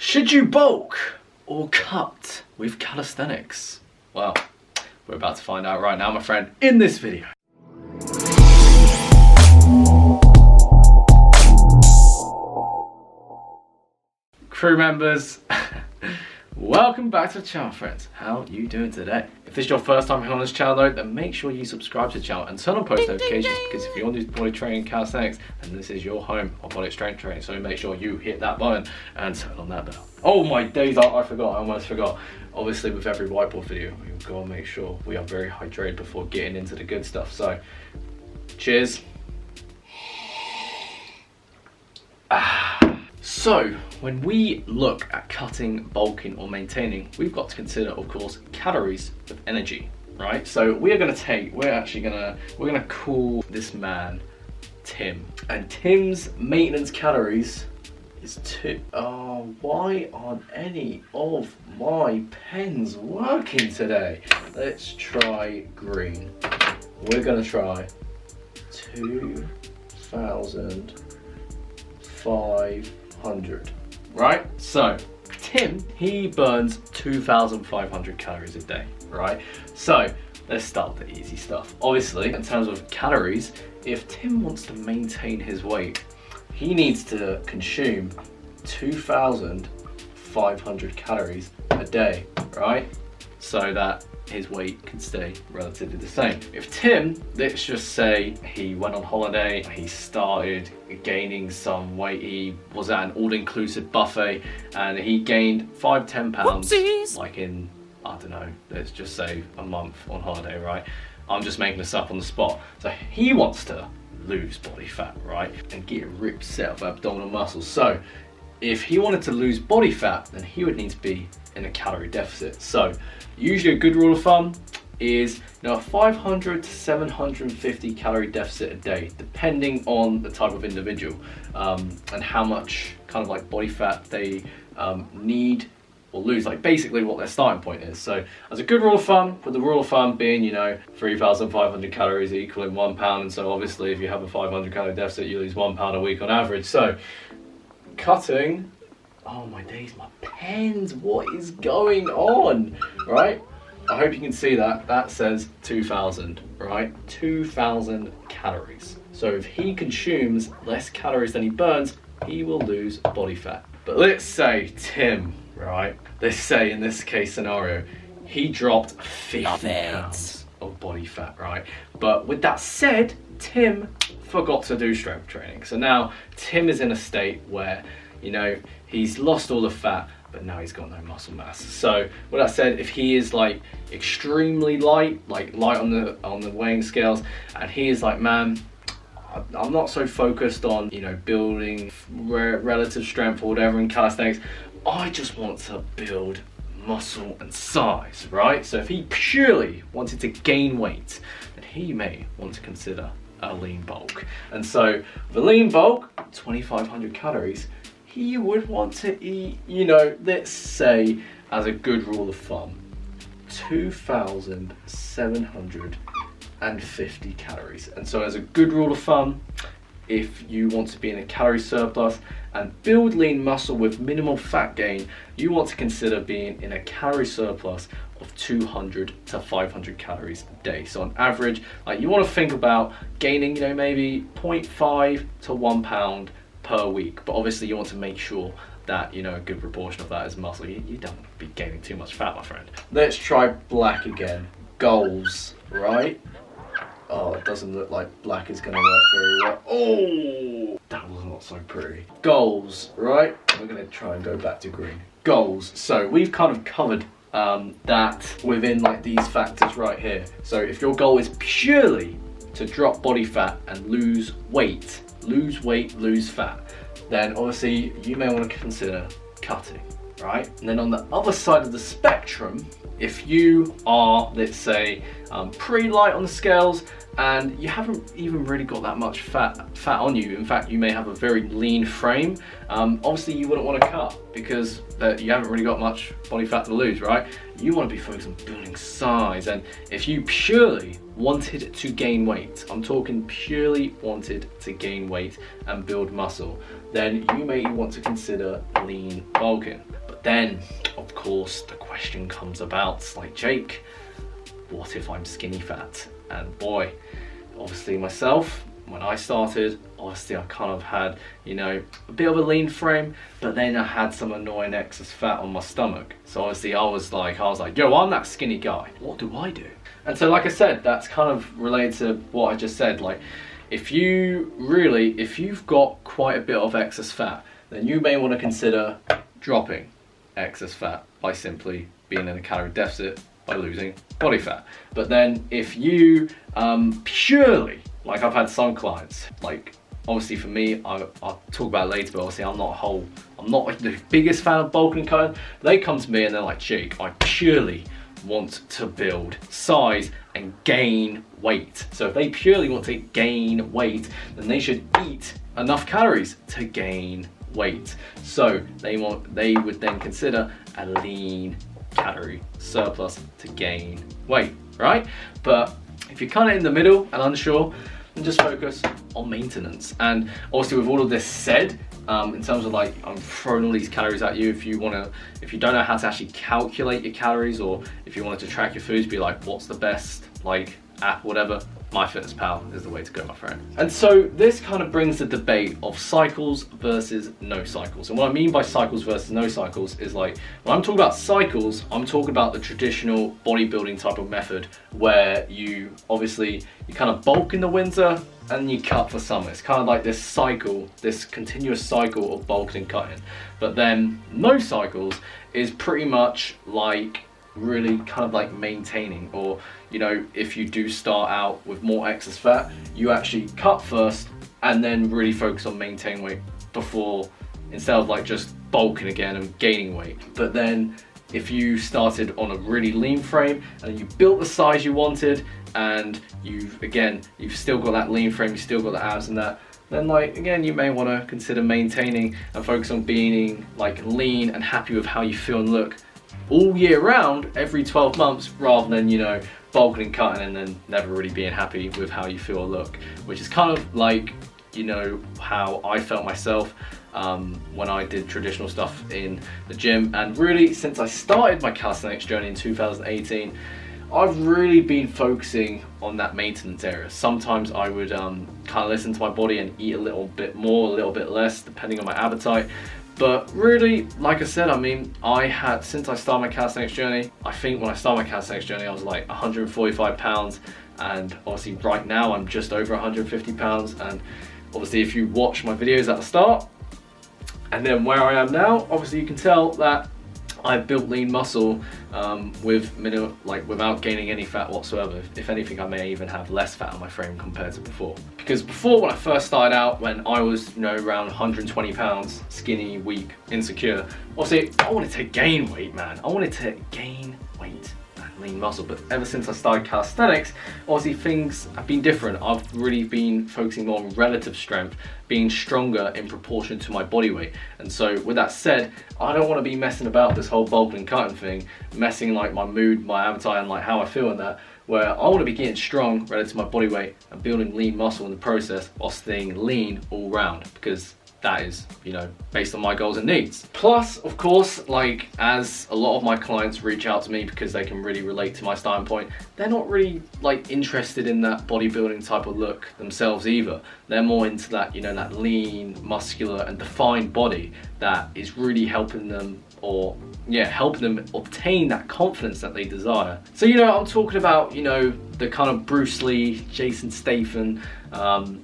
Should you bulk or cut with calisthenics? Well, we're about to find out right now, my friend, in this video. Crew members, welcome back to the channel, friends. How you doing today? If this is your first time here on this channel though, then make sure you subscribe to the channel and turn on post notifications, because if you're new to body training and calisthenics, then this is your home of body strength training. So make sure you hit that button and turn on that bell. Oh my days, I forgot, I almost forgot. Obviously with every whiteboard video, we've got to make sure we are very hydrated before getting into the good stuff. So, cheers. So, when we look at cutting, bulking or maintaining, we've got to consider, of course, calories of energy, right? So we're gonna call this man Tim. And Tim's maintenance calories is 2. Oh, why aren't any of my pens working today? Let's try green. We're gonna try 2,500. Right, so Tim, he burns 2,500 calories a day, right? So let's start with the easy stuff. Obviously, in terms of calories, if Tim wants to maintain his weight, he needs to consume 2,500 calories a day, right? So that his weight can stay relatively the same. If Tim, let's just say he went on holiday, he started gaining some weight, he was at an all-inclusive buffet and he gained 5-10 pounds, like in, I don't know, let's just say a month on holiday, right? I'm just making this up on the spot. So he wants to lose body fat, right? And get a ripped set of abdominal muscles. So if he wanted to lose body fat, then he would need to be in a calorie deficit. So usually a good rule of thumb is a 500 to 750 calorie deficit a day, depending on the type of individual and how much kind of like body fat they need or lose, like basically what their starting point is. So as a good rule of thumb, with the rule of thumb being 3,500 calories equaling 1 pound, and so obviously if you have a 500 calorie deficit, you lose 1 pound a week on average. So cutting, oh my days, my pens, what is going on, right? I hope you can see that. That says 2,000, right? 2,000 calories. So if he consumes less calories than he burns, he will lose body fat. But let's say Tim, right? Let's say in this case scenario, he dropped 50 pounds of body fat, right? But with that said, Tim forgot to do strength training. So now Tim is in a state where, he's lost all the fat, but now he's got no muscle mass. So with that said, if he is like extremely light, like light on the weighing scales, and he is like, man, I'm not so focused on building relative strength or whatever in calisthenics, I just want to build muscle and size, right? So if he purely wanted to gain weight, then he may want to consider a lean bulk. And so the lean bulk, 2,500 calories, he would want to eat, let's say, as a good rule of thumb, 2,750 calories. And so as a good rule of thumb, if you want to be in a calorie surplus and build lean muscle with minimal fat gain, you want to consider being in a calorie surplus of 200 to 500 calories a day. So on average, you want to think about gaining, maybe 0.5 to 1 pound per week, but obviously you want to make sure that a good proportion of that is muscle. You don't want to be gaining too much fat, my friend. Let's try black again. Goals, right? Oh, it doesn't look like black is going to work very well. Oh, that was not so pretty. Goals, right? We're going to try and go back to green. Goals. So we've kind of covered that within these factors right here. So if your goal is purely to drop body fat and lose weight, lose fat, then obviously you may want to consider cutting, right? And then on the other side of the spectrum, if you are, let's say, pretty light on the scales and you haven't even really got that much fat on you, in fact you may have a very lean frame, obviously you wouldn't want to cut because you haven't really got much body fat to lose, right? You want to be focused on building size. And if you purely wanted to gain weight, I'm talking purely wanted to gain weight and build muscle, then you may want to consider lean bulking. But then, of course, the question comes about, like, Jake, what if I'm skinny fat? And boy, obviously myself, when I started, obviously I kind of had, you know, a bit of a lean frame, but then I had some annoying excess fat on my stomach. So obviously I was like, yo, I'm that skinny guy. What do I do? And so, like I said, that's kind of related to what I just said. Like, if you've got quite a bit of excess fat, then you may want to consider dropping excess fat by simply being in a calorie deficit by losing body fat. But then if you purely, like I've had some clients, like obviously for me, I'll talk about it later, but obviously I'm not like the biggest fan of bulking and cutting. They come to me and they're like, Jake, I purely want to build size and gain weight. So if they purely want to gain weight, then they should eat enough calories to gain weight. So they would then consider a lean calorie surplus to gain weight, right? But if you're kind of in the middle and unsure, then just focus on maintenance. And obviously with all of this said, in terms of like, I'm throwing all these calories at you. If you don't know how to actually calculate your calories, or if you wanted to track your foods, be like, what's the best like app, whatever, MyFitnessPal is the way to go, my friend. And so this kind of brings the debate of cycles versus no cycles. And what I mean by cycles versus no cycles is, like, when I'm talking about cycles, I'm talking about the traditional bodybuilding type of method where you kind of bulk in the winter and you cut for summer. It's kind of like this cycle, this continuous cycle of bulking and cutting. But then no cycles is pretty much like really kind of like maintaining, or, you know, if you do start out with more excess fat, you actually cut first and then really focus on maintaining weight before, instead of like just bulking again and gaining weight. But then if you started on a really lean frame and you built the size you wanted, and you've still got that lean frame, you've still got the abs and that, then like, again, you may want to consider maintaining and focus on being like lean and happy with how you feel and look all year round, every 12 months, rather than, you know, bulking and cutting and then never really being happy with how you feel or look, which is kind of like, you know, how I felt myself when I did traditional stuff in the gym. And really, since I started my calisthenics journey in 2018, I've really been focusing on that maintenance area. Sometimes I would kind of listen to my body and eat a little bit more, a little bit less, depending on my appetite. But really, like I said, I mean, since I started my calisthenics journey, I think when I started my calisthenics journey, I was like 145 pounds. And obviously right now I'm just over 150 pounds. And obviously if you watch my videos at the start, and then where I am now, obviously you can tell that I've built lean muscle without gaining any fat whatsoever. If anything, I may even have less fat on my frame compared to before. Because before, when I first started out, when I was, you know, around 120 pounds, skinny, weak, insecure, obviously I wanted to gain weight, man. I wanted to gain weight and lean muscle. But ever since I started calisthenics, obviously things have been different. I've really been focusing more on relative strength, being stronger in proportion to my body weight. And so with that said, I don't want to be messing about this whole bulking and cutting thing, messing like my mood, my appetite, and like how I feel in that, where I want to be getting strong relative to my body weight and building lean muscle in the process while staying lean all round, because that is, you know, based on my goals and needs. Plus, of course, like, as a lot of my clients reach out to me because they can really relate to my starting point, they're not really like interested in that bodybuilding type of look themselves either. They're more into that, you know, that lean, muscular and defined body that is really helping them, or yeah, helping them obtain that confidence that they desire. So, you know, I'm talking about, you know, the kind of Bruce Lee, Jason Statham,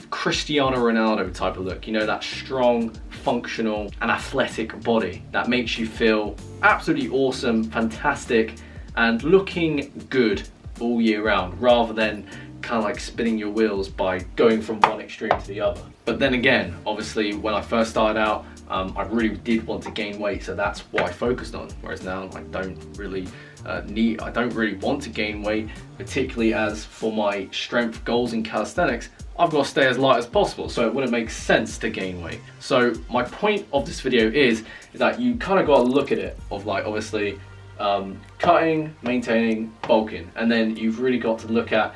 Cristiano Ronaldo type of look, you know, that strong, functional and athletic body that makes you feel absolutely awesome, fantastic and looking good all year round, rather than kind of like spinning your wheels by going from one extreme to the other. But then again, obviously when I first started out, I really did want to gain weight, so that's what I focused on. Whereas now I don't really want to gain weight, particularly as for my strength goals in calisthenics, I've got to stay as light as possible, so it wouldn't make sense to gain weight. So my point of this video is that you kind of got to look at it of like, obviously, cutting, maintaining, bulking, and then you've really got to look at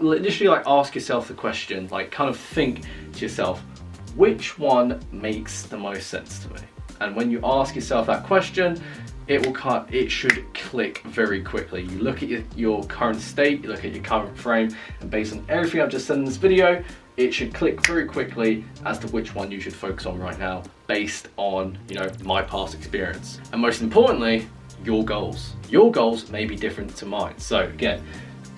literally like ask yourself the question, like kind of think to yourself, which one makes the most sense to me? And when you ask yourself that question, it should click very quickly. You look at your current state, you look at your current frame, and based on everything I've just said in this video, it should click very quickly as to which one you should focus on right now based on, my past experience. And most importantly, your goals. Your goals may be different to mine. So again,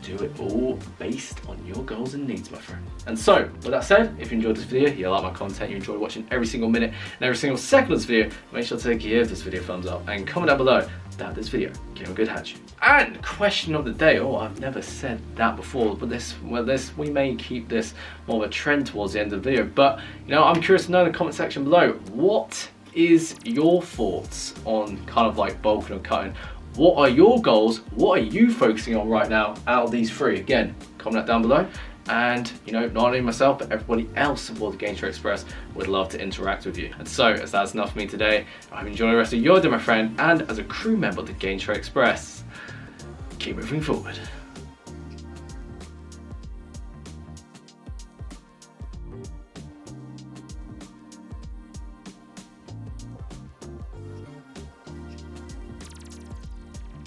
do it all based on your goals and needs, my friend. And so, with that said, if you enjoyed this video, you like my content, you enjoy watching every single minute and every single second of this video, make sure to give this video a thumbs up and comment down below that this video gave a good hatch. And question of the day, I've never said that before, but we may keep this more of a trend towards the end of the video, but I'm curious to know in the comment section below, what is your thoughts on kind of like bulking or cutting? What are your goals? What are you focusing on right now out of these three? Again, comment that down below. And not only myself, but everybody else aboard the Gain Straight Express would love to interact with you. And so, as that's enough for me today, I hope you enjoy the rest of your day, my friend. And as a crew member of the Gain Straight Express, keep moving forward.